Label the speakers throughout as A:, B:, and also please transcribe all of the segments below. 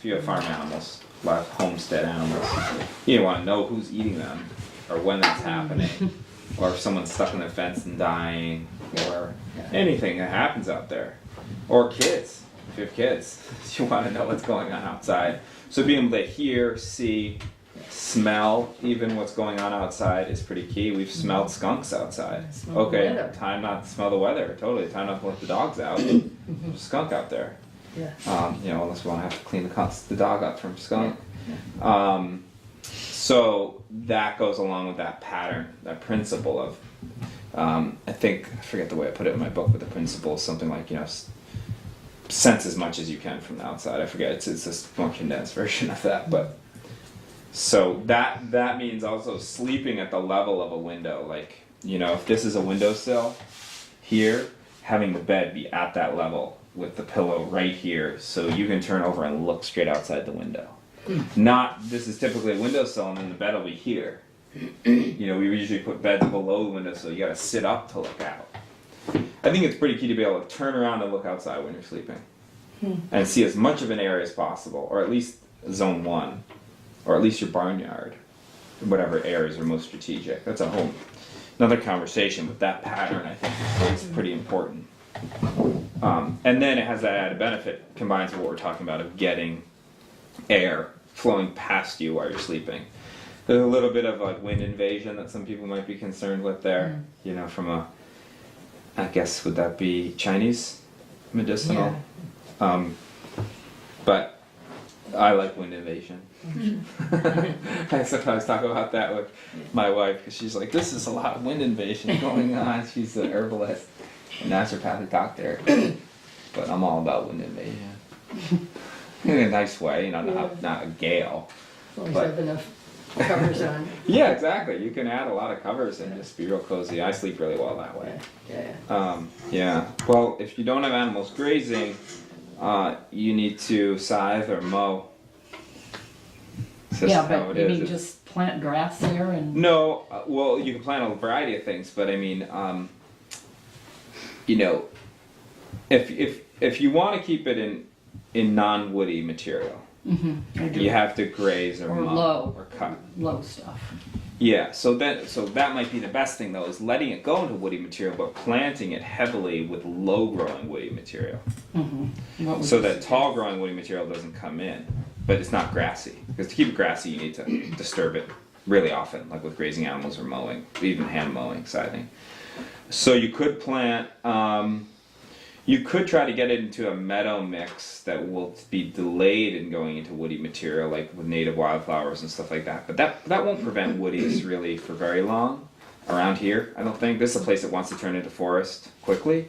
A: if you have farm animals, live homestead animals, you want to know who's eating them, or when that's happening, or if someone's stuck in the fence and dying, or anything that happens out there, or kids. If you have kids, you want to know what's going on outside. So being able to hear, see, smell even what's going on outside is pretty key. We've smelled skunks outside.
B: Smell the
A: Okay,
B: weather.
A: time not to smell the weather. Totally, time not to let the dogs out. There's a skunk out there.
B: Yeah.
A: Unless we want to have to clean the dog up from skunk.
B: Yeah.
A: So that goes along with that pattern, that principle of, I forget the way I put it in my book, but the principle is something like, sense as much as you can from the outside. I forget, it's a more condensed version of that, but so that means also sleeping at the level of a window. Like, if this is a windowsill here, having the bed be at that level with the pillow right here, so you can turn over and look straight outside the window. This is typically a windowsill and then the bed will be here. We usually put beds below the window, so you gotta sit up to look out. I think it's pretty key to be able to turn around and look outside when you're sleeping. And see as much of an area as possible, or at least zone 1, or at least your barnyard, whatever areas are most strategic. That's another conversation, but that pattern I think is pretty important. And then it has that added benefit, combines with what we're talking about, of getting air flowing past you while you're sleeping. There's a little bit of like wind invasion that some people might be concerned with there, from I guess, would that be Chinese medicinal?
B: Yeah.
A: But I like wind invasion. I sometimes talk about that with my wife, because she's like, this is a lot of wind invasion going on. She's an herbalist, a naturopathic doctor. But I'm all about wind invasion. In a nice way, not a gale.
B: As long as you have enough covers on.
A: Yeah, exactly. You can add a lot of covers and just be real cozy. I sleep really well that way.
B: Yeah.
A: Well, if you don't have animals grazing, you need to scythe or mow.
C: But you mean just plant grass there and?
A: No, well, you can plant a variety of things, but I mean, if you want to keep it in non-woody material, you have to graze or mow
C: low
A: or cut.
C: Low stuff.
A: Yeah, so that might be the best thing though, is letting it go into woody material, but planting it heavily with low-growing woody material, so that tall-growing woody material doesn't come in, but it's not grassy. Because to keep it grassy, you need to disturb it really often, like with grazing animals or mowing, even hand mowing, scything. So you could plant. You could try to get it into a meadow mix that will be delayed in going into woody material, like with native wildflowers and stuff like that. But that won't prevent woodies really for very long around here, I don't think. This is a place that wants to turn into forest quickly.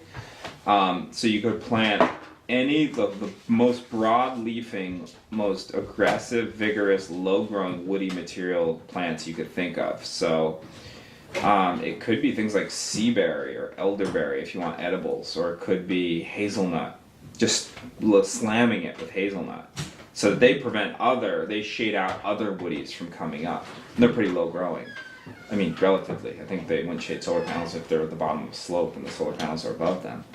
A: So you could plant any of the most broad-leafing, most aggressive, vigorous, low-growing woody material plants you could think of. So it could be things like seaberry or elderberry if you want edibles, or it could be hazelnut, just slamming it with hazelnut, so that they shade out other woodies from coming up. And they're pretty low growing. I mean, relatively. I think they wouldn't shade solar panels if they're at the bottom of a slope and the solar panels are above them.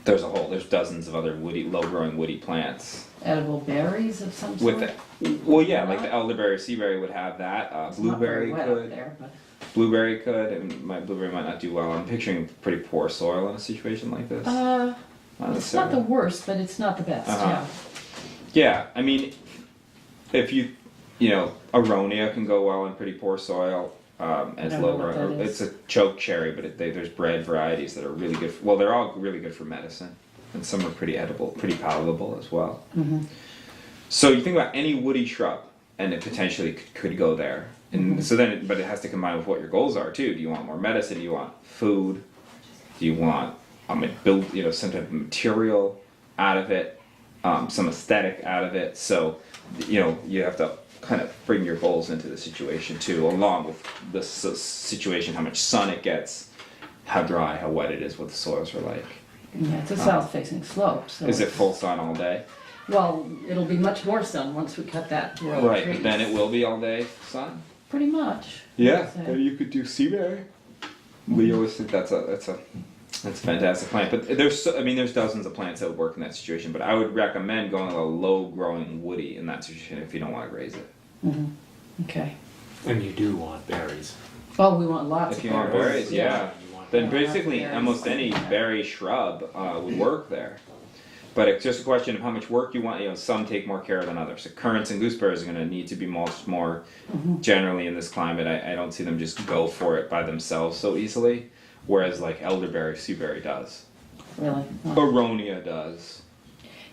A: There's dozens of other low-growing woody plants.
C: Edible berries of some sort?
A: Like the elderberry, seaberry would have that. Blueberry could. Blueberry could, and my blueberry might not do well. I'm picturing pretty poor soil in a situation like this.
C: It's not the worst, but it's not the best,
A: Yeah, I mean, if aronia can go well in pretty poor soil. As low growing. It's a choke cherry, but there's bred varieties that are really good. They're all really good for medicine, and some are pretty edible, pretty palatable as well. So you think about any woody shrub, and it potentially could go there. And so then, but it has to combine with what your goals are too. Do you want more medicine? Do you want food? Do you want some type of material out of it, some aesthetic out of it? So you have to kind of bring your goals into the situation too, along with the situation, how much sun it gets, how dry, how wet it is, what the soils are like.
C: Yeah, it's a south-facing slope. So
A: is it full sun all day?
C: Well, it'll be much more sun once we cut that row of
A: Right,
C: trees.
A: but then it will be all day sun?
C: Pretty much.
A: Yeah,
C: So-
A: maybe you could do seaberry. We always think that's a That's a fantastic plant, but there's dozens of plants that would work in that situation. But I would recommend going a low-growing woody in that situation if you don't want to graze it.
C: Okay.
D: And you do want berries.
C: Oh, we want lots
A: If
C: of
A: you want berries, yeah.
D: You want
A: Then
C: Yeah, lots of
A: basically
C: berries.
A: almost any berry shrub would work there. But it's just a question of how much work you want. You know, some take more care than others. So currants and gooseberries are going to need to be mulched more. Generally in this climate, I don't see them just go for it by themselves so easily. Whereas like elderberry, sueberry does.
C: Really? Oh.
A: Aronia does.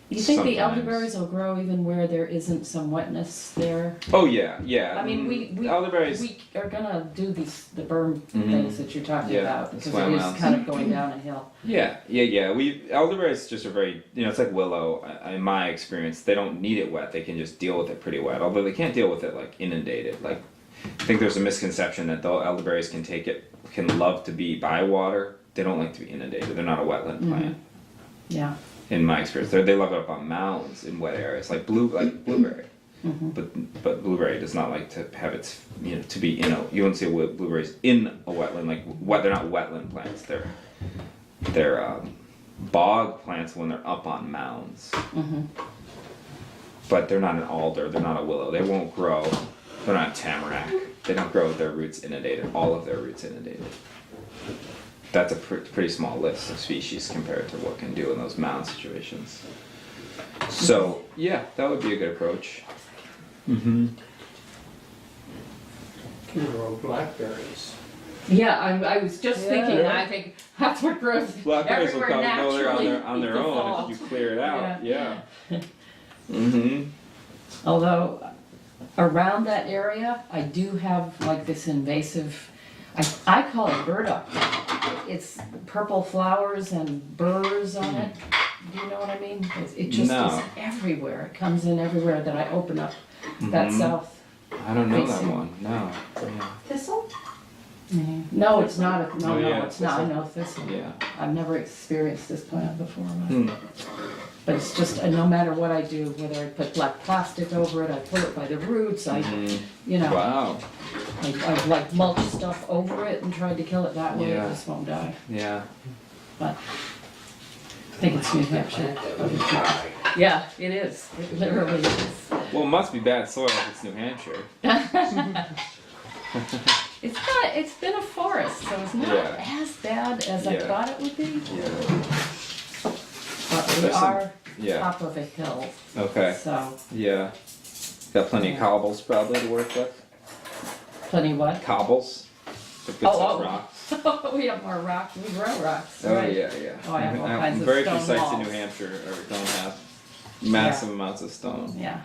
C: You think the
A: Sometimes.
C: elderberries will grow even where there isn't some wetness there?
A: Oh yeah, yeah.
C: I mean, we
A: elderberries.
C: we are gonna do the berm things that you're talking
A: Yeah,
C: about
A: the
C: because
A: swale
C: it is
A: mounds.
C: kind of going down a hill.
A: Yeah. Elderberries just are very, it's like willow. In my experience, they don't need it wet. They can just deal with it pretty wet. Although they can't deal with it like inundated. Like, I think there's a misconception that though elderberries can love to be by water. They don't like to be inundated. They're not a wetland plant.
C: Yeah.
A: In my experience, they love it up on mounds in wet areas, like blueberry. But blueberry does not like to have its, to be you won't see blueberries in a wetland. They're not wetland plants. They're bog plants when they're up on mounds. But they're not an alder. They're not a willow. They won't grow. They're not a tamarack. They don't grow with their roots inundated. All of their roots inundated. That's a pretty small list of species compared to what can do in those mound situations. So yeah, that would be a good approach.
E: Can grow blackberries.
C: Yeah, I was just thinking.
B: Yeah.
C: I think that's what grows
A: Blackberries will
C: everywhere
A: probably go there
C: naturally.
A: on their
C: in the
A: own
C: fall.
A: if you clear it out.
C: Yeah.
A: Yeah.
C: Although around that area, I do have like this invasive. I call it burdock. It's purple flowers and burrs on it. Do you know what I mean? It just
A: No.
C: is everywhere. It comes in everywhere that I open up that south.
A: I don't know that
C: Facing.
A: one. No. Yeah.
B: Thistle?
C: No, it's not. No,
A: Oh, yeah,
C: no, it's not. I
A: thistle.
C: know thistle.
A: Yeah.
C: I've never experienced this plant before.
A: Hmm.
C: But it's just, no matter what I do, whether I put black plastic over it, I pull it by the roots, I
A: Wow.
C: I've like mulched stuff over it and tried to kill it that way, it
A: Yeah.
C: just won't die.
A: Yeah.
C: But I think it's New Hampshire. Yeah, it is. It literally is.
A: Well, it must be bad soil if it's New Hampshire.
C: It's been a forest, so it's not
A: Yeah.
C: as bad as I
A: Yeah.
C: thought it would be.
A: Yeah.
C: But we
A: There's some-
C: are
A: Yeah.
C: top of a hill,
A: Okay.
C: so
A: Yeah. Got plenty of cobbles probably to work with.
C: plenty what?
A: Cobbles. The good stuff
C: Oh.
A: rocks.
C: We have more rocks, we grow rocks,
A: Oh
C: right?
A: yeah.
C: Oh, I have all kinds of
A: very
C: stone
A: few sites in
C: walls.
A: New Hampshire don't have massive amounts of stone.
C: Yeah.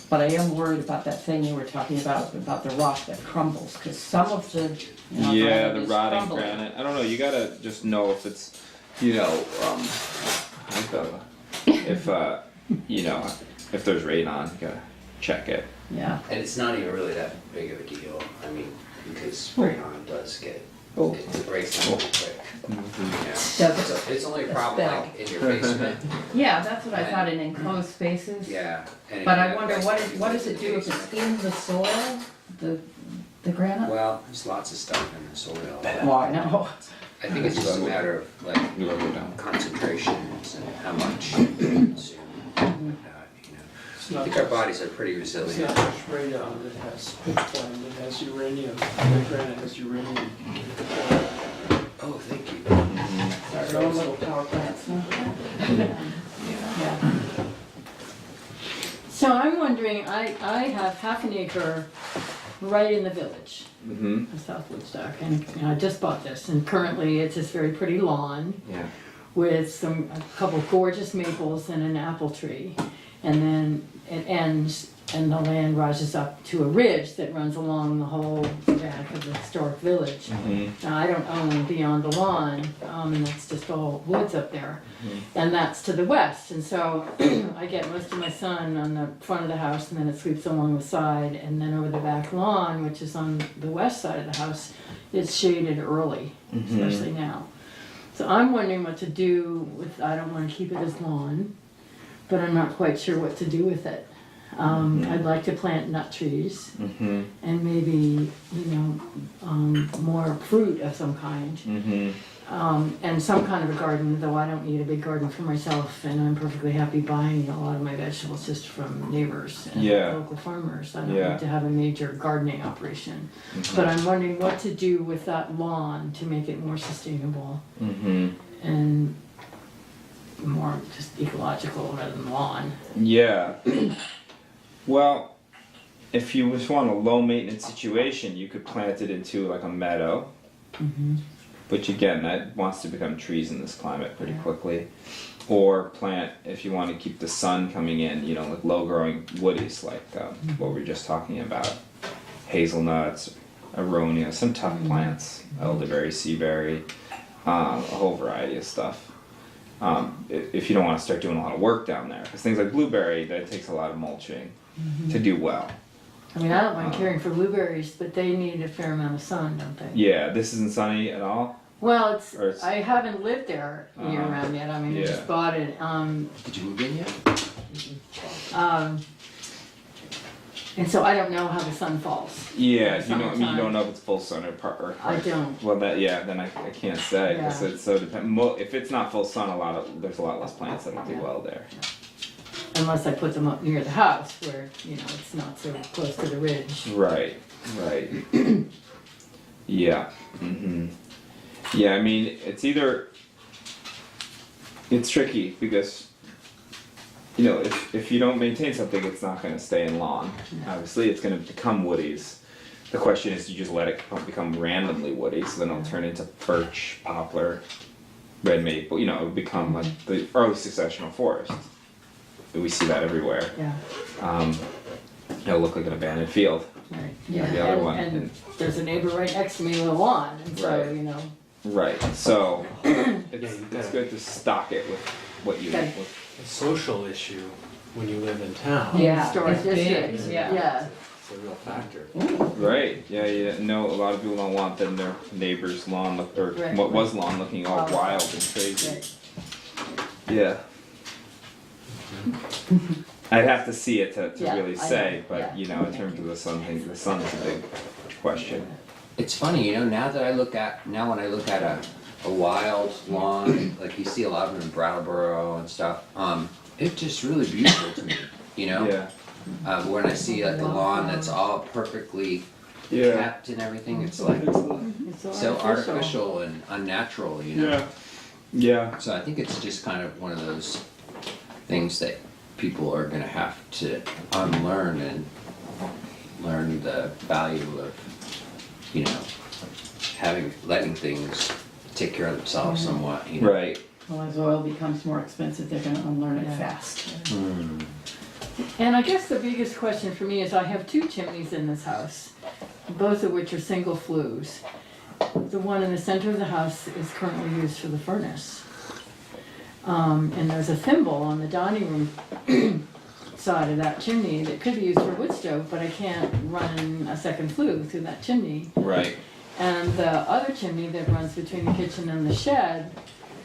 C: But I am worried about that thing you were talking about the rock that crumbles, because some of the,
A: Yeah,
C: granite
A: the
C: is
A: rotting
C: crumbling.
A: granite. I don't know. You gotta just know if it's, hi Bella. If if there's radon, you gotta check it.
C: Yeah.
F: And it's not even really that big of a deal, I mean, because radon does get,
C: Oh.
F: it breaks down pretty quick. Yeah.
C: Does it?
F: So it's only a
C: That's
F: problem
C: bad.
F: like in your basement,
C: Yeah, that's what I thought in enclosed spaces.
F: yeah. and
C: But
F: if
C: I
F: you
C: wonder,
F: have
C: what does it do if it's in the soil, the granite?
F: Well, there's lots of stuff in the soil.
C: Well, I know.
F: I think it's just a matter of like
A: You will go down.
F: concentrations and how much you consume.
E: It's
F: I
E: not,
F: think our bodies are pretty
E: it's
F: resilient.
E: not just radon that has pitchblende, it has uranium. The granite has uranium.
F: Oh, thank you.
C: Our own little power plants, huh? Yeah.
B: So I'm wondering, I have half an acre right in the village
A: Mm-hmm.
B: of South Woodstock, and I just bought this, and currently it's this very pretty lawn
A: Yeah.
B: with a couple gorgeous maples and an apple tree, and then it ends, and the land rises up to a ridge that runs along the whole back of the historic village.
A: Mm-hmm.
B: Now, I don't own beyond the lawn, and that's just all woods up there. And that's to the west, and so I get most of my sun on the front of the house, and then it sweeps along the side, and then over the back lawn, which is on the west side of the house, it's shaded early, especially now. So I'm wondering what to do with, I don't want to keep it as lawn, but I'm not quite sure what to do with it. I'd like to plant nut trees
A: Mm-hmm.
B: and maybe, more fruit of some kind.
A: Mm-hmm.
B: And some kind of a garden, though I don't need a big garden for myself, and I'm perfectly happy buying a lot of my vegetables just from neighbors and
A: Yeah.
B: local farmers. I don't
A: Yeah.
B: need to have a major gardening operation.
A: Mhm.
B: But I'm wondering what to do with that lawn to make it more sustainable
A: Mm-hmm.
B: and more just ecological rather than lawn.
A: Yeah. Well, if you just want a low maintenance situation, you could plant it into like a meadow.
B: Mm-hmm.
A: Which again, that wants to become trees in this climate pretty quickly. Or plant, if you want to keep the sun coming in, you know, like low growing woodies, like what we were just talking about. Hazelnuts, aronia, some tough plants, elderberry, seaberry, a whole variety of stuff. If you don't want to start doing a lot of work down there, because things like blueberry, that takes a lot of mulching to do well.
B: I mean, I don't mind caring for blueberries, but they need a fair amount of sun, don't they?
A: Yeah, this isn't sunny at all.
B: Well,
A: Or it's-
B: I haven't lived there year round yet. I mean, I
A: Yeah.
B: just bought it.
F: Did you move in yet?
B: And so I don't know how the sun falls.
A: Yeah,
B: In
A: you know, I mean, you
B: summertime.
A: don't know if it's full sun or part. Or
B: I don't.
A: Well, that yeah, then I can't say because
B: Yeah.
A: it's so depend. If it's not full sun, there's a lot less plants that'll do well there.
B: Unless I put them up near the house where, you know, it's not so close to the ridge.
A: Right, right. Yeah. Hmm. Yeah, I mean, it's tricky because, you know, if you don't maintain something, it's not going to stay in lawn. Obviously, it's going to become woodies. The question is, you just let it become randomly woody, so then it'll turn into birch, poplar, red maple. You know, it'll become like the early successional forest. We see that everywhere.
B: Yeah,
A: It'll look like an abandoned field.
B: right.
A: Yeah, the other
B: and,
A: one,
B: and
A: and-
B: there's a neighbor right next to me with a lawn, and so,
A: Right.
B: you know,
A: Right. So it's
D: you
A: it's
D: gotta-
A: good to stock it with what you.
B: Okay.
A: With,
D: A social issue when you live in town.
C: Yeah,
B: historic
C: it's big,
B: districts.
C: yeah.
B: Yeah,
D: It's a real factor.
A: right. Yeah. Yeah. No, a lot of people don't want then their neighbor's lawn look or
B: Right,
A: what
B: right.
A: was lawn looking all
B: Wild.
A: wild and crazy.
B: right.
A: Yeah. I'd have to see it to
B: Yeah,
A: really
B: I
A: say,
B: know,
A: but
B: yeah.
A: you know, in terms of the sun thing, the sun is a big question.
F: It's funny, you know, now when I look at a wild lawn, like you see a lot of them in Brattleboro and stuff, it's just really beautiful to me, you know?
A: Yeah.
F: When I see like a lawn that's all perfectly kept and everything, it's like
B: It's
F: so artificial and unnatural, you know?
A: Yeah. Yeah.
F: So I think it's just kind of one of those things that people are gonna have to unlearn and learn the value of, you know, letting things take care of themselves somewhat, you know?
A: Right.
C: Well, as oil becomes more expensive, they're gonna unlearn it
B: Yeah.
C: fast.
B: And I guess the biggest question for me is I have two chimneys in this house, both of which are single flues. The one in the center of the house is currently used for the furnace. And there's a thimble on the dining room side of that chimney that could be used for a wood stove, but I can't run a second flue through that chimney.
A: Right.
B: And the other chimney that runs between the kitchen and the shed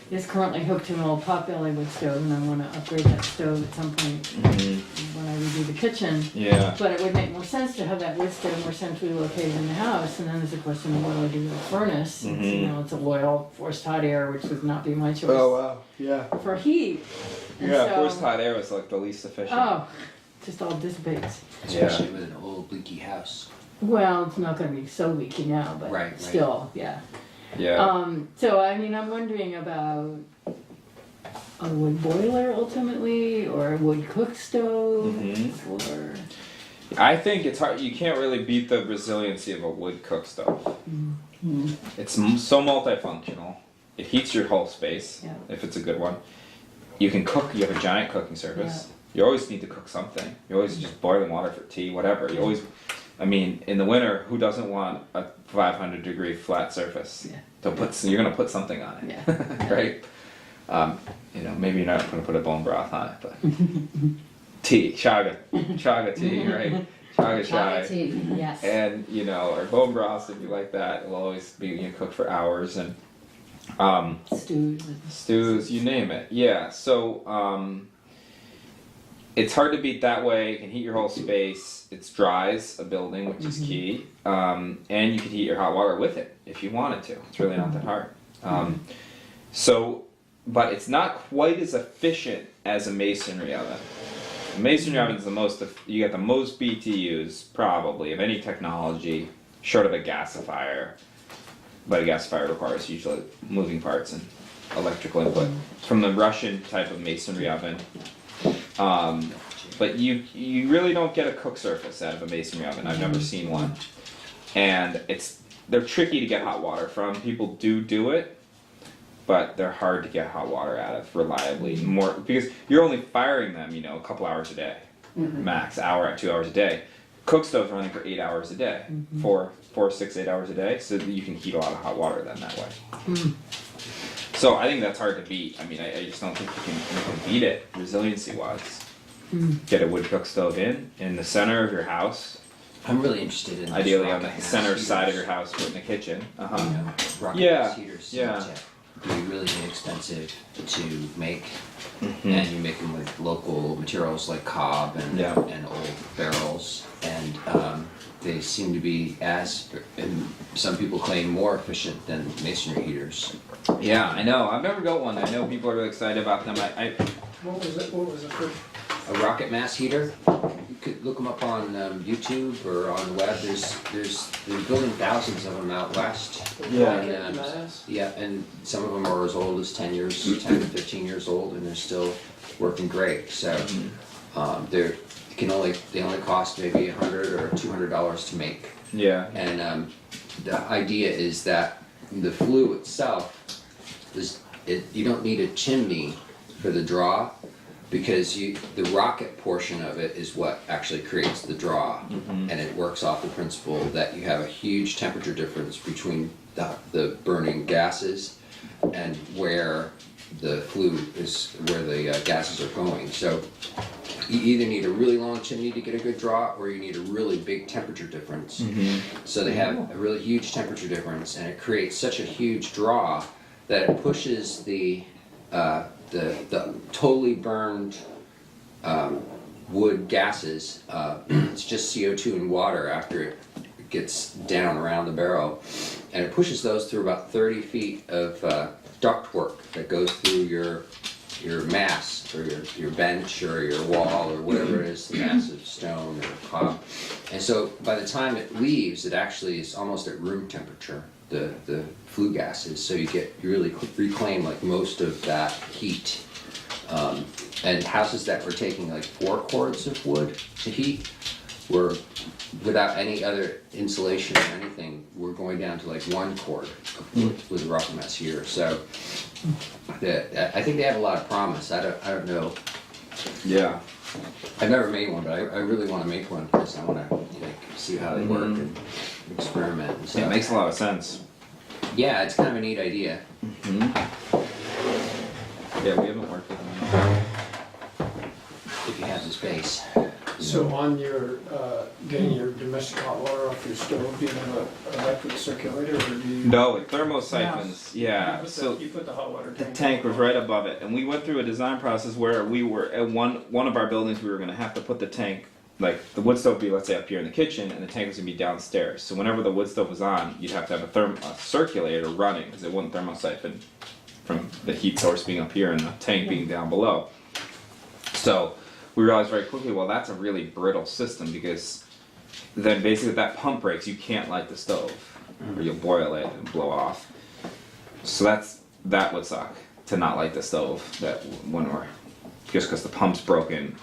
B: is currently hooked to an old potbelly wood stove, and I want to upgrade that stove at some point when I redo the kitchen.
A: Yeah.
B: But it would make more sense to have that wood stove more centrally located in the house, and then there's a question of what do I do with the furnace? It's, you know, it's oil, forced hot air, which would not be my choice
A: wow. Yeah.
B: for heat. And
A: Yeah.
B: so-
A: Forced hot air was like the least efficient.
B: Oh, just all dissipates.
F: Especially with an old leaky house.
B: Well, it's not going to be so leaky now, but
F: Right, right.
B: still, yeah.
A: Yeah.
B: So I mean, I'm wondering about a wood boiler ultimately, or a wood cook stove, or
A: I think it's hard. You can't really beat the resiliency of a wood cook stove. It's so multifunctional. It heats your whole space
B: Yeah.
A: if it's a good one. You can cook. You have a giant cooking surface. You always need to cook something. You always just boiling water for tea, whatever. You always. I mean, in the winter, who doesn't want a 500-degree flat surface?
B: Yeah.
A: You're gonna put something on it,
B: Yeah.
A: right? You know, maybe you're not gonna put a bone broth on it, but tea, chaga tea, right? Chaga chai.
C: Chai tea, yes.
A: And you know, or bone broths if you like that, will always be cooked for hours, and
B: stews.
A: stews, you name it. Yeah. So it's hard to beat that way. You can heat your whole space. It dries a building, which is key. And you can heat your hot water with it if you wanted to. It's really not that hard. So, but it's not quite as efficient as a masonry oven. A masonry oven is you get the most BTUs probably of any technology, short of a gasifier. But a gasifier requires usually moving parts and electrical input from the Russian type of masonry oven. But you really don't get a cook surface out of a masonry oven. I've never seen one, and they're tricky to get hot water from. People do it, but they're hard to get hot water out of reliably. More because you're only firing them, a couple hours a day, max 2 hours a day. Cook stoves running for 8 hours a day, 4, 6, 8 hours a day, so that you can heat a lot of hot water then that way. So I think that's hard to beat. I mean, I just don't think you can beat it resiliency wise. Get a wood cook stove in the center of your house.
F: I'm really interested in those
A: Ideally on
F: rocket
A: the
F: mass
A: center side of
F: heaters.
A: your house, put in the kitchen.
F: You know, rocket
A: Yeah,
F: mass heaters
A: yeah.
F: that be really inexpensive to make, and you make them with local materials like cob and
A: Yeah.
F: and old barrels, and they seem to be and some people claim more efficient than masonry heaters.
A: Yeah, I know. I've never built one. I know people are really excited about them.
E: What was it for?
F: A rocket mass heater, you could look them up on YouTube or on the web. They're building thousands of them out west.
A: Yeah.
F: And,
E: Mass?
F: yeah, and some of them are as old as 10 to 15 years old, and they're still working great. So they only cost maybe $100 or $200 to make.
A: Yeah.
F: And the idea is that the flue itself you don't need a chimney for the draw, because the rocket portion of it is what actually creates the draw, and it works off the principle that you have a huge temperature difference between the burning gases and where the flue is, where the gases are going. So you either need a really long chimney to get a good draw, or you need a really big temperature difference. So they have a really huge temperature difference, and it creates such a huge draw that it pushes the totally burned wood gases. It's just CO2 and water after it gets down around the barrel, and it pushes those through about 30 feet of ductwork that goes through your mass or your bench or your wall or whatever it is, the mass of stone or cob. And so by the time it leaves, it actually is almost at room temperature, the flue gases, so you really reclaim like most of that heat. And houses that were taking like 4 cords of wood to heat were, without any other insulation or anything, we're going down to like 1 cord of wood with a rocket mass heater. So I think they have a lot of promise. I don't know.
A: Yeah.
F: I've never made one, but I really want to make one because I want to see how they work and experiment and stuff.
A: It makes a lot of sense.
F: Yeah, it's kind of a neat idea.
A: Yeah, we haven't worked with them.
F: If you have the space.
E: So on your, getting your domestic hot water off your stove, do you have an electric circulator, or do you?
A: No, with thermosiphons, yeah. So
E: You put the hot water
A: the
E: tank.
A: tank was right above it, and we went through a design process where we were at one of our buildings. We were going to have to put the tank, like the wood stove, be let's say up here in the kitchen, and the tank was going to be downstairs. So whenever the wood stove was on, you'd have to have a circulator running because it wouldn't thermosiphon from the heat source being up here and the tank being down below. So we realized very quickly, well, that's a really brittle system, because then basically if that pump breaks, you can't light the stove, or you'll boil it and blow off. So that would suck, to not light the stove just because the pump's broken,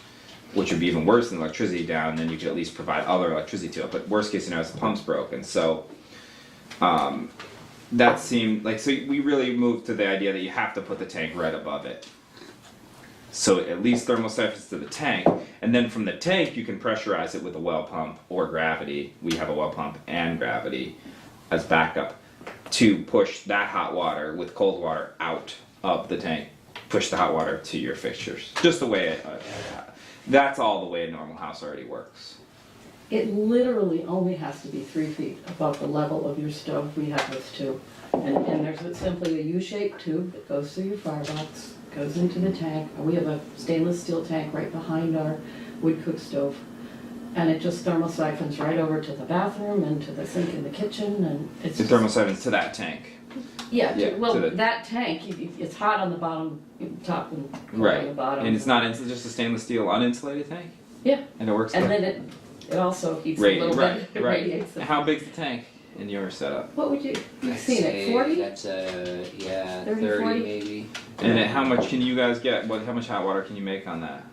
A: which would be even worse than electricity down. Then you could at least provide other electricity to it. But worst case scenario is the pump's broken. So that seemed like, so we really moved to the idea that you have to put the tank right above it. So at least thermosiphons to the tank, and then from the tank you can pressurize it with a well pump or gravity. We have a well pump and gravity as backup to push that hot water with cold water out of the tank. Push the hot water to your fixtures. Just the way that's all the way a normal house already works.
C: It literally only has to be 3 feet above the level of your stove. We have this too. And there's simply a U-shaped tube that goes through your firebox, goes into the tank. We have a stainless steel tank right behind our wood cook stove. And it just thermosiphons right over to the bathroom and to the sink in the kitchen, and it's
A: It thermosiphons to that tank. Yeah,
C: well,
A: to the-
C: that tank, it's hot on the bottom, top and cold on
A: Right,
C: the bottom.
A: and it's not just a stainless steel uninsulated tank?
C: Yeah.
A: And it works
C: And
A: good?
C: then it also heats a
A: Right,
C: little
A: right,
C: bit, it
A: right.
C: radiates the.
A: How big's the tank in your setup?
C: What would you've
F: I'd
C: seen it,
F: say
C: 40?
F: That's
C: 30,
F: 30
C: 40?
F: maybe.
A: And how much can you guys get? How much hot water can you make on that?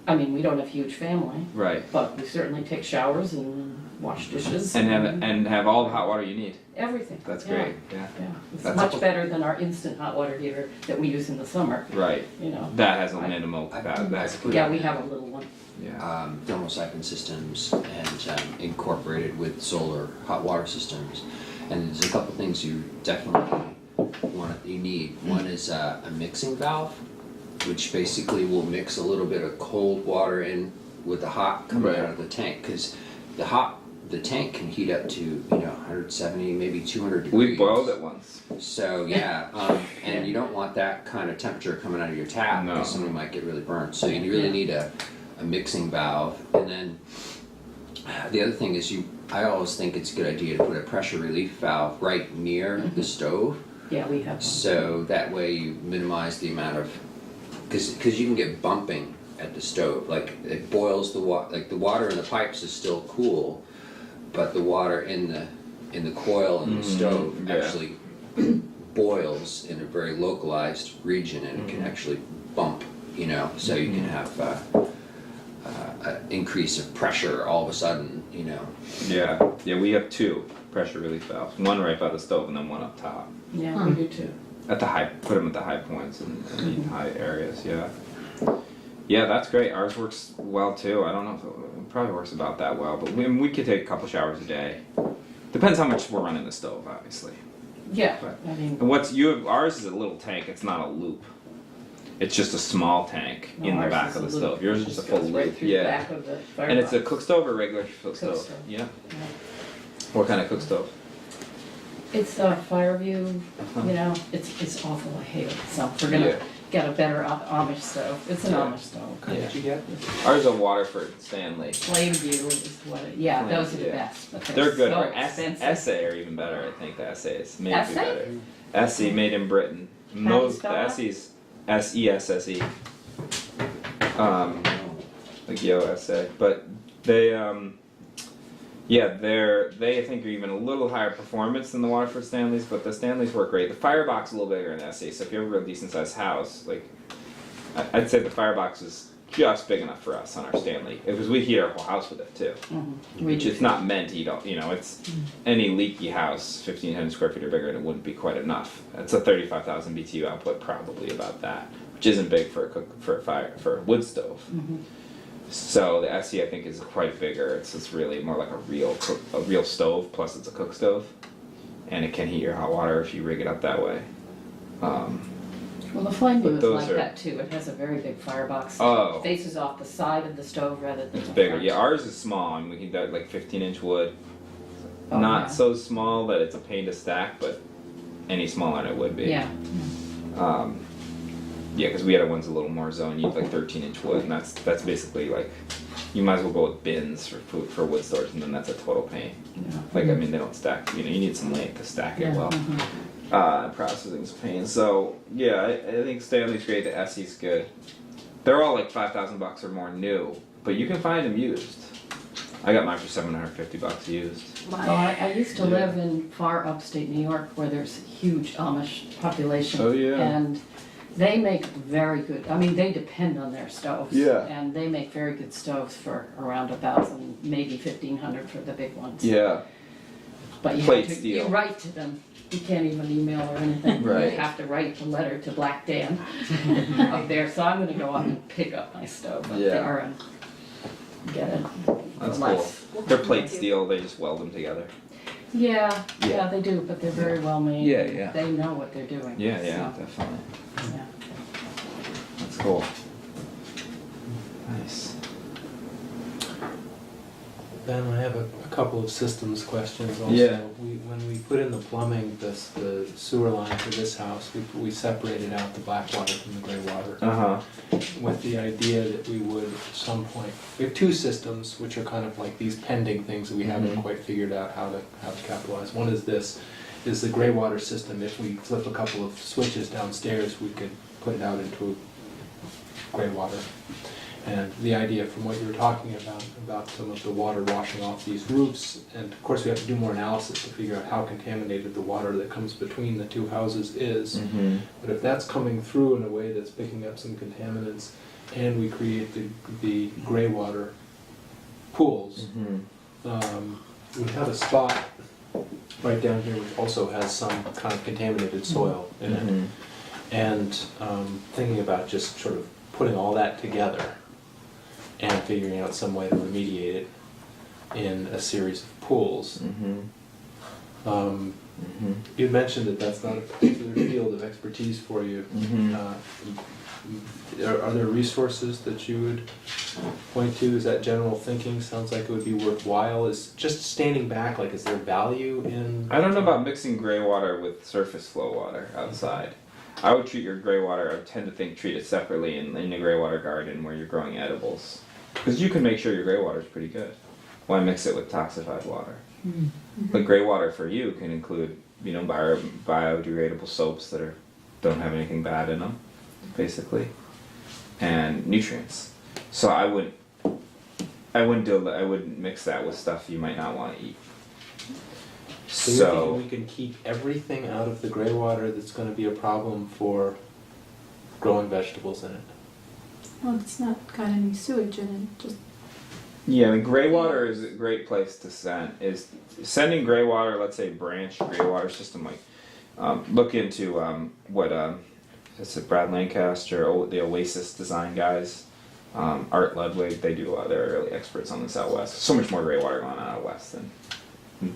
C: I mean, we don't have a huge family,
A: Right.
C: but we certainly take showers and wash dishes.
A: And have all the hot water you need.
C: Everything.
A: That's
C: yeah,
A: great. Yeah.
C: Yeah, it's
A: That's
C: much
A: a-
C: better than our instant hot water heater that we use in the summer,
A: Right.
C: you know.
A: That has a
C: I-
A: minimal
F: I-
A: capacity. That's
F: I-
C: Yeah, we have a little one.
A: Yeah.
F: Thermosiphon systems and incorporated with solar hot water systems. And there's a couple things you definitely you need. One is a mixing valve, which basically will mix a little bit of cold water in with the hot coming
A: Right.
F: out of the tank, because the tank can heat up to 170, maybe 200 degrees.
A: We boiled it once.
F: So yeah, and you don't want that kind of temperature coming out of your tap,
A: No.
F: because somebody might get really burnt. So you really need a mixing valve. And then the other thing is I always think it's a good idea to put a pressure relief valve right near the stove,
C: Yeah, we have one.
F: so that way you minimize the amount of, because you can get bumping at the stove. Like it boils the water, like the water in the pipes is still cool, but the water in the coil in the stove
A: yeah.
F: actually boils in a very localized region, and it can actually bump, so you can have an increase of pressure all of a sudden,
A: Yeah. Yeah, we have two pressure relief valves. One right by the stove and then one up top.
C: Yeah, we do too.
A: At the high, put them at the high points and the high areas, yeah. Yeah, that's great. Ours works well too. I don't know if it probably works about that well, but we could take a couple showers a day. Depends how much we're running the stove, obviously.
C: Yeah,
A: But-
C: I mean,
A: And ours is a little tank, it's not a loop. It's just a small tank
C: no,
A: in the
C: ours
A: back
C: is
A: of the
C: a loop.
A: stove. Yours is
C: It
A: just a full
C: goes right
A: loop,
C: through the
A: yeah.
C: back of the
A: And it's a
C: firebox.
A: cook stove or regular cook stove?
C: stove.
A: Yeah.
C: Yeah.
A: What kind of cook stove?
C: It's a Fireview, it's awful, I hate it, so we're gonna
A: Yeah.
C: get a better Amish stove. It's an
A: Yeah.
C: Amish stove.
D: What did you get?
A: Ours is a Waterford Stanley.
C: Flameview is what yeah,
A: Flame,
C: those are the
A: yeah.
C: best, but
A: They're good.
C: so
A: Or
C: expensive.
A: Essay are even better, I think. The Essays maybe
C: Essay?
A: better. Essay made in Britain.
C: How do you
A: Most the
C: spell that?
A: Essays SESSE. Like Yo Essay, but they they I think are even a little higher performance than the Waterford Stanleys, but the Stanleys work great. The Firebox is a little bigger than the Essay, so if you have a real decent sized house, like I'd say the Firebox is just big enough for us on our Stanley, because we heat our whole house with it too.
C: We
A: Which
C: do.
A: it's not meant to heat all, it's any leaky house, 1,500 square feet or bigger, and it wouldn't be quite enough. It's a 35,000 BTU output, probably about that, which isn't big for a wood stove. So the SE I think is quite bigger. It's really more like a real stove, plus it's a cook stove, and it can heat your hot water if you rig it up that way.
C: Well, the Flameview
A: But
C: is
A: those
C: like
A: are-
C: that too. It has a very big firebox.
A: Oh.
C: It faces off the side of the stove rather than
A: It's
C: the
A: bigger.
C: front.
A: Yeah, ours is small, and we can do like 15-inch wood.
C: Oh,
A: Not
C: yeah.
A: so small that it's a pain to stack, but any smaller than it would be.
C: Yeah.
A: Yeah, because we had ones a little more zone. You need like 13-inch wood, and that's basically like you might as well go with bins for wood storage, and then that's a total pain.
C: Yeah.
A: Like I mean, they don't stack. You need some length to stack it
C: Yeah,
A: well. Processing's a pain. So yeah, I think Stanley's great. The SE's good. They're all like $5,000 or more new, but you can find them used. I got mine for $750 used.
C: Well, I used to
A: Yeah.
C: live in far upstate New York where there's a huge Amish population.
A: Oh, yeah.
C: And they make very good, I mean, they depend on their stoves.
A: Yeah.
C: And they make very good stoves for around 1,000, maybe 1,500 for the big ones.
A: Yeah.
C: But you
A: Plate
C: have to,
A: steel.
C: you write to them. You can't even email or anything.
A: Right.
C: You have to write a letter to Black Dan up there. So I'm gonna go up and pick up my stove up
A: Yeah.
C: there and get it.
A: That's
C: less.
A: cool. They're plate steel. They just weld them together.
C: Yeah,
A: Yeah.
C: yeah, they do, but they're very well made.
A: Yeah, yeah.
C: They know what they're doing.
A: Yeah, yeah,
C: so,
A: definitely.
C: yeah.
A: That's cool. Nice.
D: Ben, I have a couple of systems questions also.
A: Yeah.
D: When we put in the plumbing, the sewer line for this house, we separated out the black water from the gray water
A: Uh huh.
D: with the idea that we would at some point, we have two systems which are kind of like these pending things that we haven't
A: Mhm.
D: quite figured out how to capitalize. One is this, is the gray water system. If we flip a couple of switches downstairs, we could put it out into gray water. And the idea from what you were talking about some of the water washing off these roofs, and of course we have to do more analysis to figure out how contaminated the water that comes between the two houses is.
A: Mm-hmm.
D: But if that's coming through in a way that's picking up some contaminants, and we create the gray water pools, we have a spot right down here which also has some kind of contaminated soil in it. And thinking about just sort of putting all that together and figuring out some way to remediate it in a series of pools. You mentioned that that's not a particular field of expertise for you. Are there resources that you would point to? Is that general thinking? Sounds like it would be worthwhile. Is just standing back, like, is there value in?
A: I don't know about mixing gray water with surface flow water outside. I would treat your gray water, I tend to think treat it separately in a gray water garden where you're growing edibles. Because you can make sure your gray water is pretty good. Why mix it with toxified water? But gray water for you can include, biodegradable soaps that don't have anything bad in them, basically, and nutrients. So I wouldn't mix that with stuff you might not want to eat.
D: So you're thinking we can keep everything out of the gray water that's going to be a problem for growing vegetables in it?
G: Well, it's not got any sewage in it, just
A: yeah, I mean, gray water is a great place to send. Is sending gray water, let's say branched gray water system, like look into it's Brad Lancaster, the Oasis design guys, Art Ludwig. They do they're early experts on this out west. So much more gray water going on out west than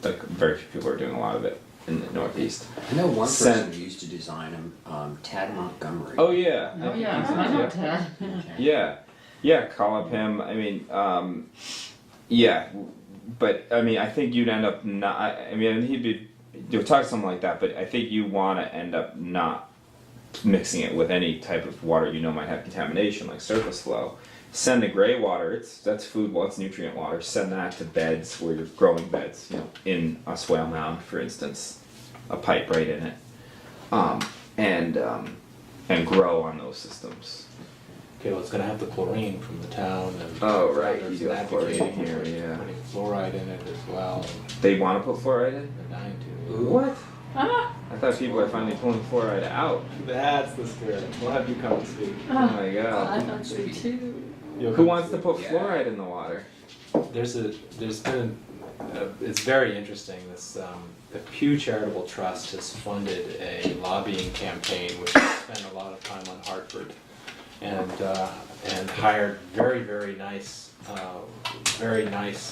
A: like very few people are doing a lot of it in the Northeast.
F: I know one person who used to design them, Tad Montgomery.
A: Oh yeah.
C: Oh, yeah, I know Ted.
A: Yeah, call up him. I mean, yeah, but I mean, I think you'd end up not. I mean, you'll talk to someone like that, but I think you want to end up not mixing it with any type of water you know might have contamination, like surface flow. Send the gray water. That's food. Well, it's nutrient water. Send that to beds where you're growing beds. In a swale mound, for instance, a pipe right in it, and grow on those systems.
D: Okay, well, it's going to have the chlorine from the town, and
A: Oh, right,
D: others
A: you do have chlorine
D: advocating
A: here,
D: for
A: yeah.
D: putting fluoride in it as well.
A: They want to put fluoride in?
D: They're dying to.
A: What? I thought people are finally pulling fluoride out.
D: That's the spirit. We'll have you come and speak.
A: Oh my
B: I
A: god.
B: thought so too.
D: You'll
A: Who
D: come
A: wants to
D: speak.
A: put fluoride in the water?
D: There's been, it's very interesting, the Pew Charitable Trust has funded a lobbying campaign which has spent a lot of time on Hartford and hired very nice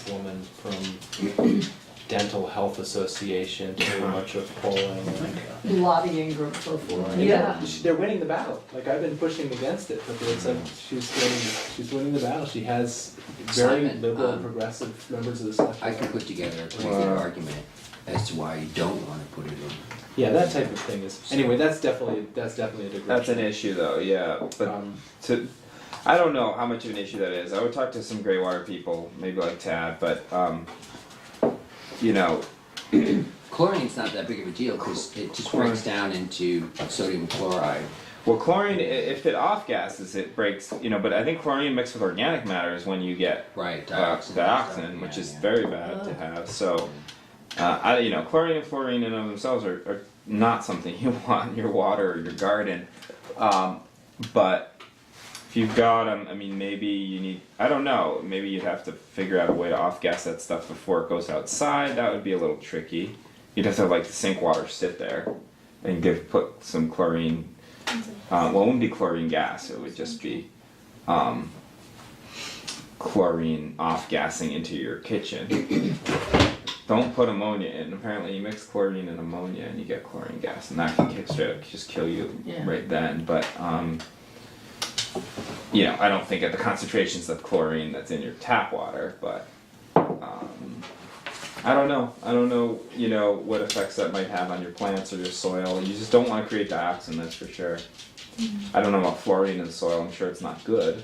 D: woman from Dental Health Association to do a bunch of polling.
B: Lobbying group for fluoride.
C: Yeah.
D: They're winning the battle. Like, I've been pushing against it, but it's like she's winning the battle. She has very
F: Simon,
D: liberal and progressive members of the select
F: I
D: board.
F: can put together a pretty good argument as to why you don't want to put it in.
D: Yeah, that type of thing is. Anyway, that's definitely a digression.
A: That's an issue though, yeah. But I don't know how much of an issue that is. I would talk to some gray water people, maybe like Tad, but
F: Chlorine's not that big of a deal because it just breaks down into sodium chloride.
A: well, chlorine, if it off gases, it breaks, but I think chlorine mixed with organic matter is when you get
F: Right,
A: dioxin, which is very bad to have. So, chlorine and fluorine in and of themselves are not something you want in your water or your garden. But if you've got them, I mean, maybe you need, I don't know, maybe you'd have to figure out a way to off-gas that stuff before it goes outside. That would be a little tricky. You'd have to the sink water sit there and put some chlorine, well, it wouldn't be chlorine gas, it would just be chlorine off-gassing into your kitchen. Don't put ammonia in. Apparently you mix chlorine and ammonia and you get chlorine gas, and that can straight up just kill you right then. But I don't think at the concentrations of chlorine that's in your tap water, but I don't know. I don't know, what effects that might have on your plants or your soil. You just don't want to create dioxin, that's for sure. I don't know about fluorine in the soil. I'm sure it's not good.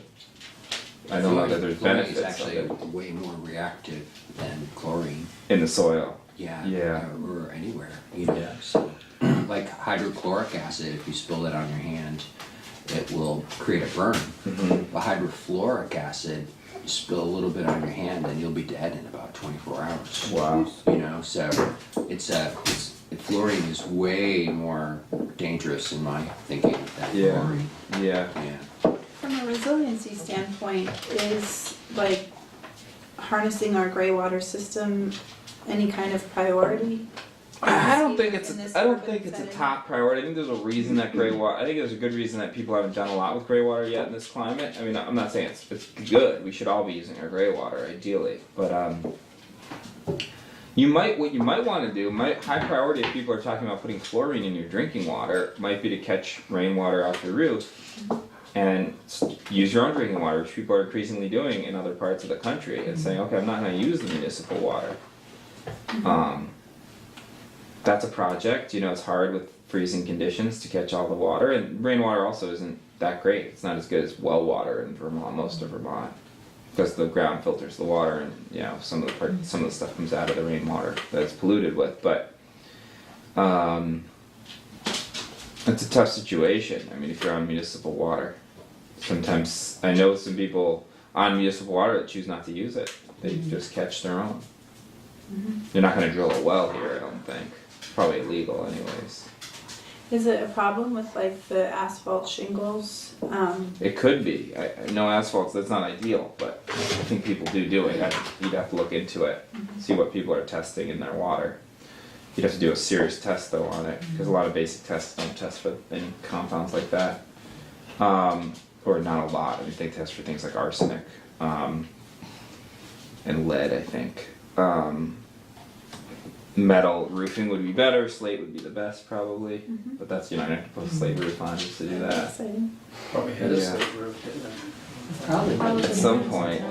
A: I don't know that there's
F: Fluorine
A: benefits
F: is actually
A: of it
F: way more reactive than chlorine.
A: in the soil.
F: Yeah.
A: Yeah.
F: Or anywhere, you know, so, like hydrochloric acid, if you spill it on your hand, it will create a burn. But hydrofluoric acid, you spill a little bit on your hand and you'll be dead in about 24 hours.
A: Wow.
F: You know, so fluorine is way more dangerous in my thinking than
A: Yeah.
F: chlorine.
A: Yeah.
F: Yeah.
G: From a resiliency standpoint, is like harnessing our gray water system any kind of priority?
A: I don't think it's
G: In this
A: I don't
G: urban
A: think it's a
G: setting?
A: top priority. I think there's a reason that gray water. I think there's a good reason that people haven't done a lot with gray water yet in this climate. I mean, I'm not saying it's good. We should all be using our gray water ideally, but what you might want to do, high priority if people are talking about putting chlorine in your drinking water, might be to catch rainwater off your roof and use your own drinking water, which people are increasingly doing in other parts of the country, and saying, okay, I'm not going to use the municipal water. That's a project. You know, it's hard with freezing conditions to catch all the water, and rainwater also isn't that great. It's not as good as well water in Vermont, most of Vermont, because the ground filters the water, and you know some of the stuff comes out of the rainwater that it's polluted with. But it's a tough situation. I mean, if you're on municipal water, sometimes I know some people on municipal water that choose not to use it. They just catch their own. You're not going to drill a well here, I don't think. It's probably illegal, anyways.
G: Is it a problem with like the asphalt shingles?
A: It could be. I know asphalt, that's not ideal, but I think people do it. You'd have to look into it, see what people are testing in their water. You'd have to do a serious test though on it, because a lot of basic tests don't test for any compounds like that. Or not a lot. I mean, they test for things like arsenic and lead, I think. Metal roofing would be better. Slate would be the best, probably. But that's, you know, I have to put a slate roof on just to do that.
G: Exciting.
E: Probably had a
A: Yeah.
E: slate roof, didn't it?
C: Probably.
A: At some point.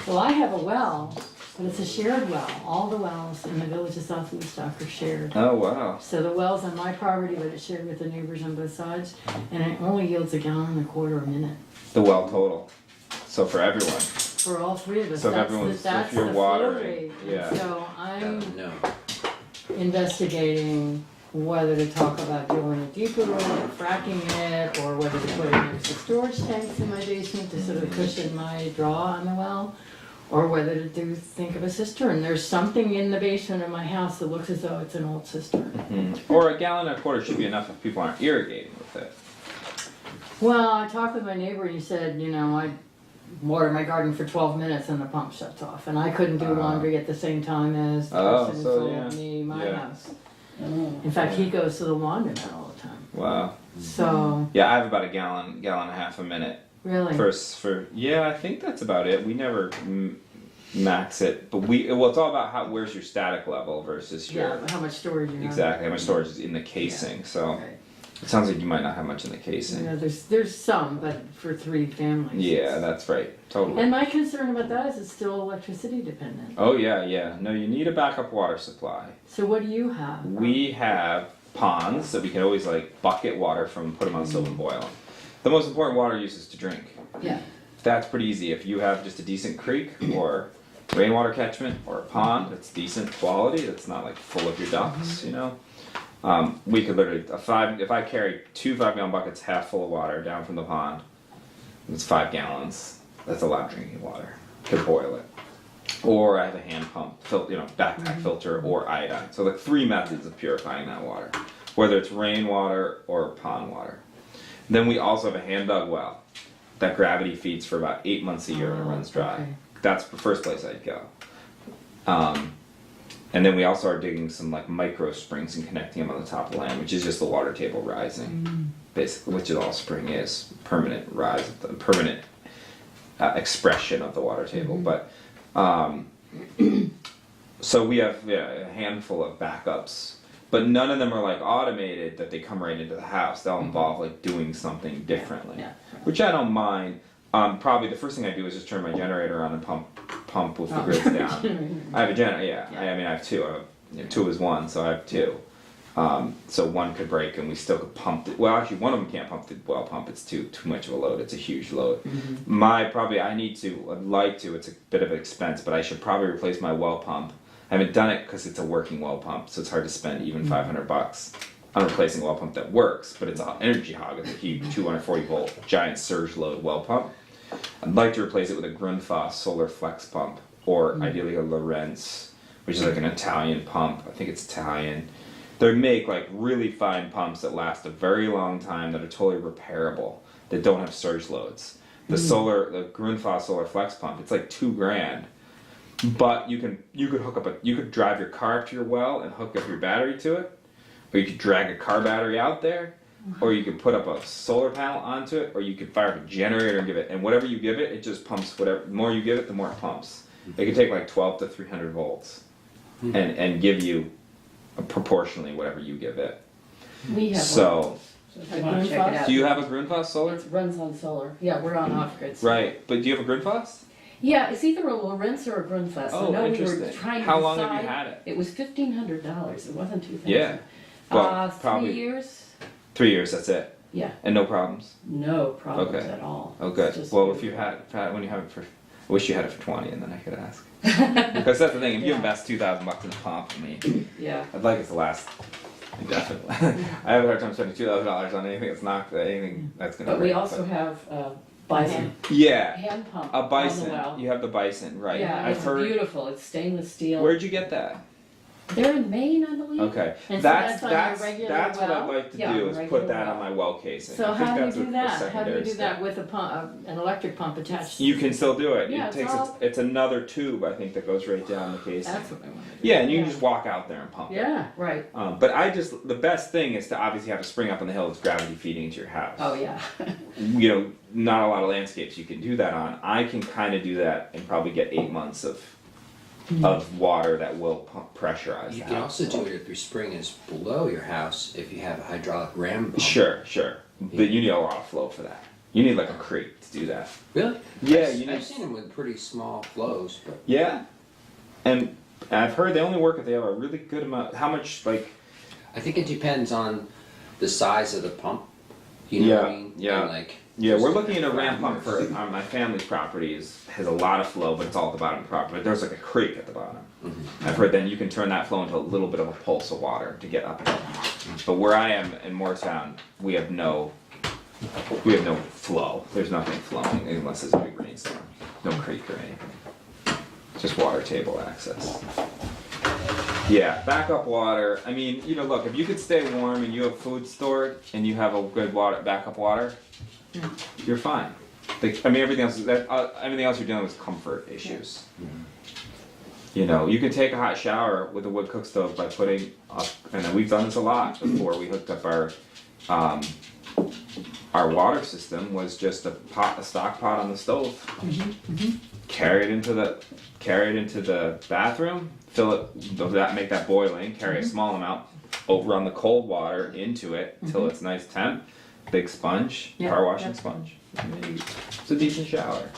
B: Well, I have a well, but it's a shared well. All the wells in the village of South Woodstock are shared.
A: Oh, wow.
B: So the well's on my property, but it's shared with the neighbors on both sides, and it only yields 1.25 gallons a minute
A: The well total. So for everyone.
B: for all three of us.
A: So if
B: That's
A: everyone's-
B: the, that's
A: if you're
B: the flow
A: watering,
B: rate.
A: yeah.
B: So I'm
F: No.
B: investigating whether to talk about drilling a deeper well, or fracking it, or whether to put in extra storage tanks in my basement to sort of cushion my draw on the well, or whether to think of a cistern. There's something in the basement of my house that looks as though it's an old cistern.
A: Or 1.25 gallons should be enough if people aren't irrigating with it.
B: Well, I talked with my neighbor and he said, you know, I water my garden for 12 minutes and the pump shuts off, and I couldn't do laundry at the same time as the
A: Oh,
B: person
A: so,
B: who sold me my
A: yeah.
B: house. In fact, he goes to the laundromat all the time.
A: Wow.
B: So,
A: Yeah, I have about a gallon and a half a minute.
B: really.
A: Yeah, I think that's about it. We never max it, but it's all about where's your static level versus your
B: Yeah, how much storage you have.
A: exactly how much storage is in the casing. So
B: Right.
A: it sounds like you might not have much in the casing.
B: Yeah, there's some, but for 3 families.
A: Yeah, that's right. Totally.
B: And my concern about that is it's still electricity dependent.
A: Oh yeah. No, you need a backup water supply.
B: So what do you have?
A: We have ponds that we can always like bucket water from, put them on stove and boil them. The most important water use is to drink.
B: Yeah.
A: That's pretty easy. If you have just a decent creek or rainwater catchment or a pond that's decent quality, that's not like full of your ducks, you know. We could literally if I carry 2 5-gallon buckets half full of water down from the pond, it's 5 gallons. That's a lot of drinking water. Could boil it. Or I have a hand pump, backpack filter or iodine. So like 3 methods of purifying that water, whether it's rainwater or pond water. Then we also have a hand dug well that gravity feeds for about 8 months a year and it runs dry.
B: Okay.
A: That's the first place I'd go. And then we also are digging some like micro springs and connecting them on the top of the land, which is just the water table rising, basically, which is all spring is, permanent rise, permanent expression of the water table. But so we have a handful of backups, but none of them are like automated that they come right into the house. They'll involve like doing something differently,
B: Yeah.
A: which I don't mind. Probably the first thing I do is just turn my generator on and pump with the grids down. I have a generator, yeah. I mean, I have 2. 2 is 1, so I have 2. So one could break and we still could pump it. Well, actually, one of them can't pump the well pump. It's too much of a load. It's a huge load. I'd like to. It's a bit of an expense, but I should probably replace my well pump I haven't done it because it's a working well pump, so it's hard to spend even $500 on replacing a well pump that works, but it's an energy hog. It's a huge 240 volt giant surge load well pump. I'd like to replace it with a Grundfos solar flex pump, or ideally a Lorenz, which is like an Italian pump. I think it's Italian. They make like really fine pumps that last a very long time, that are totally repairable, that don't have surge loads. The Grundfos solar flex pump, it's like $2,000. But you could hook up you could drive your car up to your well and hook up your battery to it, or you could drag a car battery out there, or you could put up a solar panel onto it, or you could fire up a generator and give it, and whatever you give it, it just pumps whatever. The more you give it, the more it pumps. It can take like 12 to 300 volts, and give you proportionally whatever you give it.
C: We have
A: So,
C: one, if you wanna check it out.
A: do you have a Grundfos solar?
C: It runs on solar. Yeah, we're on off-grid.
A: Right, but do you have a Grundfos?
C: Yeah, it's either a Lorenz or a Grundfos.
A: Oh,
C: I know we were
A: interesting.
C: trying to
A: How long have you
C: decide.
A: had it?
C: It was $1,500. It wasn't $2,000.
A: Yeah. Well,
C: 3
A: probably
C: years.
A: 3 years. That's it,
C: Yeah,
A: and no problems.
C: no problems
A: Okay.
C: at all.
A: Oh,
C: It's
A: good.
C: just
A: Well, if you
C: beautiful.
A: had when you have it for, I wish you had it for 20, and then I could ask. Because that's the thing. If you
C: Yeah.
A: invest $2,000 in a pump, I mean,
C: Yeah.
A: I'd like it to last indefinitely. I have a hard time spending $2,000 on anything that's not anything that's gonna.
C: But we
A: break,
C: also have Bison
A: yeah,
C: hand pump
A: a
C: on the
A: bison.
C: well.
A: You have the bison, right?
C: Yeah,
A: I've
C: it's
A: heard.
C: beautiful. It's stainless steel.
A: Where'd you get that?
C: They're in Maine, I believe.
A: Okay,
B: And so
A: that's
B: that's on your
A: that's
B: regular
A: that's what I'd
B: well?
A: like to
C: Yeah,
A: do is
C: regular
A: put that
C: well.
A: on my well casing.
B: So
A: I think
B: how do you
A: that's
B: do
A: a
B: that? How do
A: secondary
B: you do
A: step.
B: that with a pump, an electric pump attached?
A: You can still do it.
B: Yeah,
A: It
B: it's
A: takes
B: all-
A: it's another tube, I think, that goes right down the casing.
B: That's what I want to do.
A: Yeah, and you can
C: Yeah.
A: just walk out there and pump it.
B: Yeah.
C: Right.
A: But the best thing is to obviously have a spring up on the hill that's gravity feeding into your house.
C: Oh yeah.
A: You know, not a lot of landscapes you can do that on. I can kind of do that and probably get 8 months of water that will pump pressurize
F: You
A: the
F: can
A: house.
F: also do it if your spring is below your house, if you have a hydraulic ram pump.
A: Sure. But you need a lot of flow for that. You need like a creek to do that.
F: Really?
A: Yeah,
F: I've,
A: you need.
F: I've seen them with pretty small flows, but
A: Yeah, and I've heard they only work if they have a really good amount. How much like?
F: I think it depends on the size of the pump. You know what I
A: Yeah,
F: mean?
A: yeah.
F: And like,
A: Yeah, we're
F: just
A: looking at a ram
F: parameters.
A: pump for my family's property has a lot of flow, but it's all at the bottom of the property. There's like a creek at the bottom. I've heard then you can turn that flow into a little bit of a pulse of water to get up. But where I am in Moortown, we have no flow. There's nothing flowing unless there's a big rainstorm. No creek or anything. Just water table access. Yeah, backup water. I mean, you know, look, if you could stay warm and you have food stored and you have a good backup water, you're fine. Like, I mean, everything else you're dealing with is comfort issues. You know, you can take a hot shower with a wood cook stove by putting up, and we've done this a lot before. We hooked up our water system was just a stock pot on the stove. Carry it into the bathroom, fill it, make that boiling, carry a small amount, run the cold water into it until it's nice temp, big sponge,
B: Yeah,
A: power washing
B: yeah.
A: sponge. It's a decent shower.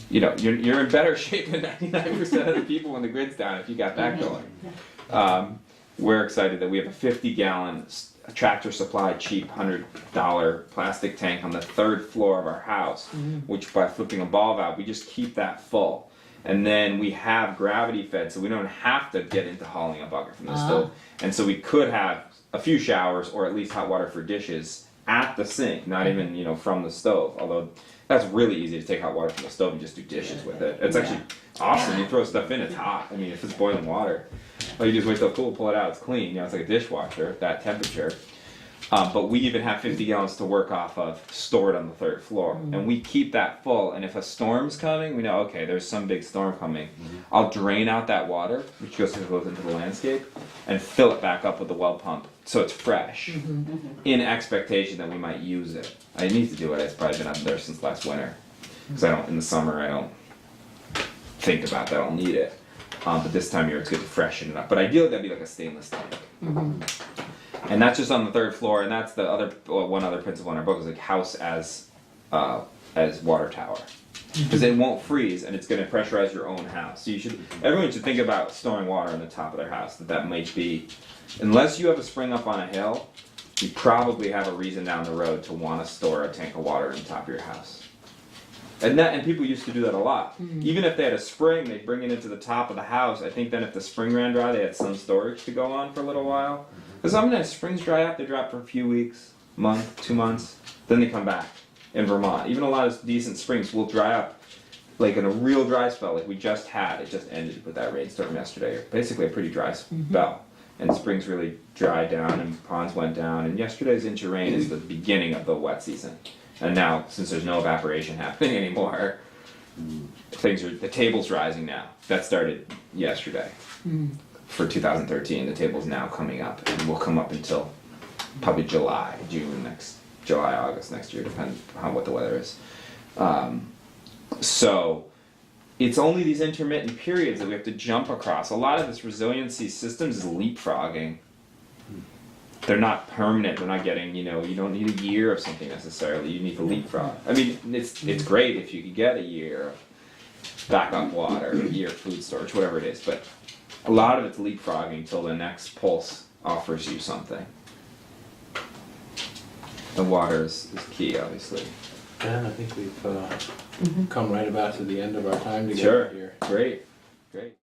A: You know, you're in better shape than 99% of the people when the grid's down if you got that going. We're excited that we have a 50-gallon Tractor Supply cheap $100 plastic tank on the 3rd floor of our house, which by flipping a ball valve, we just keep that full. And then we have gravity fed, so we don't have to get into hauling a bucket from the stove. And so we could have a few showers or at least hot water for dishes at the sink, not even, you know, from the stove. Although that's really easy to take hot water from the stove and just do dishes with it. It's actually awesome. You throw stuff in, it's hot. I mean, if it's boiling water, well, you just wait till it's cool, pull it out, it's clean. You know, it's like a dishwasher at that temperature. But we even have 50 gallons to work off of stored on the 3rd floor. And we keep that full. And if a storm's coming, we know, okay, there's some big storm coming. I'll drain out that water, which goes into the landscape, and fill it back up with the well pump so it's fresh in expectation that we might use it. I need to do it. It's probably been up there since last winter. Because in the summer, I don't think about that. I'll need it. But this time of year, it's good to freshen it up. But ideally, that'd be like a stainless tank. And that's just on the 3rd floor, and that's the other one other principle in our book is like house as water tower, because it won't freeze and it's going to pressurize your own house. So everyone should think about storing water on the top of their house. That might be, unless you have a spring up on a hill, you probably have a reason down the road to want to store a tank of water on top of your house. And people used to do that a lot. Even if they had a spring, they'd bring it into the top of the house. I think then if the spring ran dry, they had some storage to go on for a little while. Because sometimes springs dry up, they drop for a few weeks, month, 2 months, then they come back in Vermont. Even a lot of decent springs will dry up, like in a real dry spell, like we just had. It just ended with that rainstorm yesterday. Basically a pretty dry spell. And springs really dried down and ponds went down. And yesterday's inch of rain is the beginning of the wet season. And now, since there's no evaporation happening anymore, the table's rising now. That started yesterday. For 2013, the table's now coming up, and will come up until probably July, August next year, depending on what the weather is. So it's only these intermittent periods that we have to jump across. A lot of this resiliency systems is leapfrogging. They're not permanent. They're not getting, you don't need a year of something necessarily. You need to leapfrog. I mean, it's great if you could get a year of backup water, a year of food storage, whatever it is, but a lot of it's leapfrogging until the next pulse offers you something. The water is key, obviously.
D: And I think we've come right about to the end of our time together
A: Sure.
D: here.
A: Great.